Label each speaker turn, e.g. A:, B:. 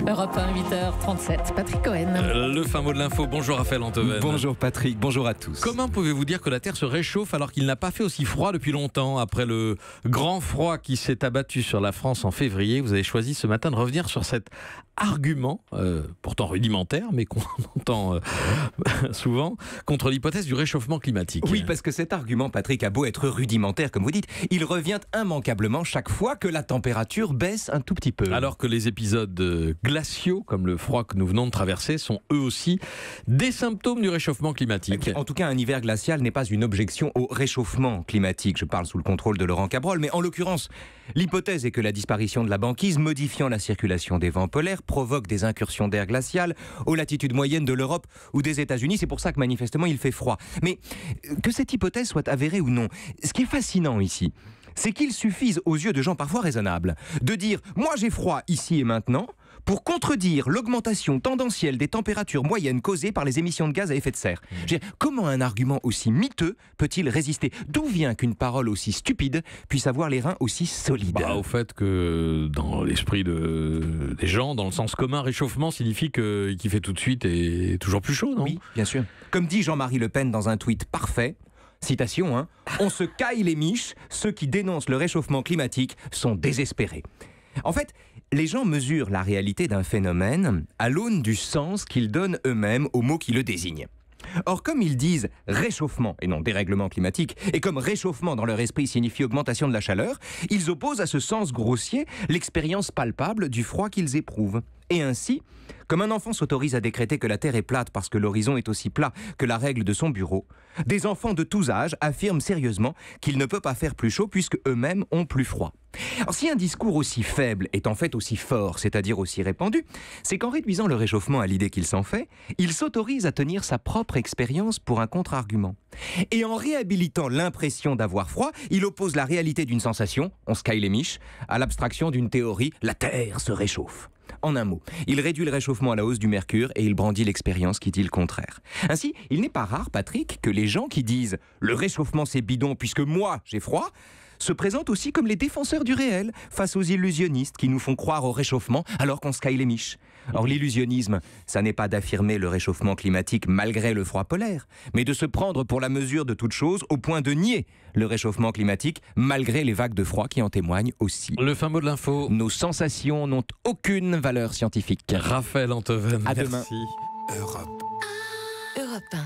A: Europe 1, 8h37. Patrick Cohen.
B: Le fin mot de l'info. Bonjour Raphaël Antoven.
C: Bonjour Patrick, bonjour à tous.
B: Comment pouvez-vous dire que la Terre se réchauffe alors qu'il n'a pas fait aussi froid depuis longtemps? Après le grand froid qui s'est abattu sur la France en février, vous avez choisi ce matin de revenir sur cet argument, pourtant rudimentaire, mais qu'on entend souvent, contre l'hypothèse du réchauffement climatique.
C: Oui, parce que cet argument, Patrick, a beau être rudimentaire, comme vous dites, il revient immanquablement chaque fois que la température baisse un tout petit peu.
B: Alors que les épisodes glaciaux, comme le froid que nous venons de traverser, sont eux aussi des symptômes du réchauffement climatique.
C: En tout cas, un hiver glacial n'est pas une objection au réchauffement climatique. Je parle sous le contrôle de Laurent Cabrol, mais en l'occurrence, l'hypothèse est que la disparition de la banquise, modifiant la circulation des vents polaires, provoque des incursions d'air glacial aux latitudes moyennes de l'Europe ou des États-Unis. C'est pour ça que manifestement il fait froid. Mais que cette hypothèse soit avérée ou non, ce qui est fascinant ici, c'est qu'il suffise aux yeux de gens parfois raisonnables de dire « moi j'ai froid ici et maintenant » pour contredire l'augmentation tendancielle des températures moyennes causées par les émissions de gaz à effet de serre. Je veux dire, comment un argument aussi miteux peut-il résister? D'où vient qu'une parole aussi stupide puisse avoir les reins aussi solides?
B: Au fait que dans l'esprit des gens, dans le sens commun, réchauffement signifie qu'il fait tout de suite et toujours plus chaud, non?
C: Oui, bien sûr. Comme dit Jean-Marie Le Pen dans un tweet parfait, citation, hein, « On se caille les miches, ceux qui dénoncent le réchauffement climatique sont désespérés ». En fait, les gens mesurent la réalité d'un phénomène à l'aune du sens qu'ils donnent eux-mêmes aux mots qui le désignent. Or, comme ils disent réchauffement et non dérèglement climatique, et comme réchauffement dans leur esprit signifie augmentation de la chaleur, ils opposent à ce sens grossier l'expérience palpable du froid qu'ils éprouvent. Et ainsi, comme un enfant s'autorise à décréter que la Terre est plate parce que l'horizon est aussi plat que la règle de son bureau, des enfants de tous âges affirment sérieusement qu'il ne peut pas faire plus chaud puisque eux-mêmes ont plus froid. Alors si un discours aussi faible est en fait aussi fort, c'est-à-dire aussi répandu, c'est qu'en réduisant le réchauffement à l'idée qu'il s'en fait, il s'autorise à tenir sa propre expérience pour un contre-argument. Et en réhabilitant l'impression d'avoir froid, il oppose la réalité d'une sensation, on se caille les miches, à l'abstraction d'une théorie, la Terre se réchauffe. En un mot, il réduit le réchauffement à la hausse du mercure et il brandit l'expérience qui dit le contraire. Ainsi, il n'est pas rare, Patrick, que les gens qui disent « le réchauffement c'est bidon puisque moi j'ai froid », se présentent aussi comme les défenseurs du réel face aux illusionnistes qui nous font croire au réchauffement alors qu'on se caille les miches. Or l'illusionnisme, ça n'est pas d'affirmer le réchauffement climatique malgré le froid polaire, mais de se prendre pour la mesure de toute chose au point de nier le réchauffement climatique malgré les vagues de froid qui en témoignent aussi.
B: Le fin mot de l'info.
C: Nos sensations n'ont aucune valeur scientifique.
B: Raphaël Antoven,
C: à
B: merci.
C: demain.
D: Europe 1.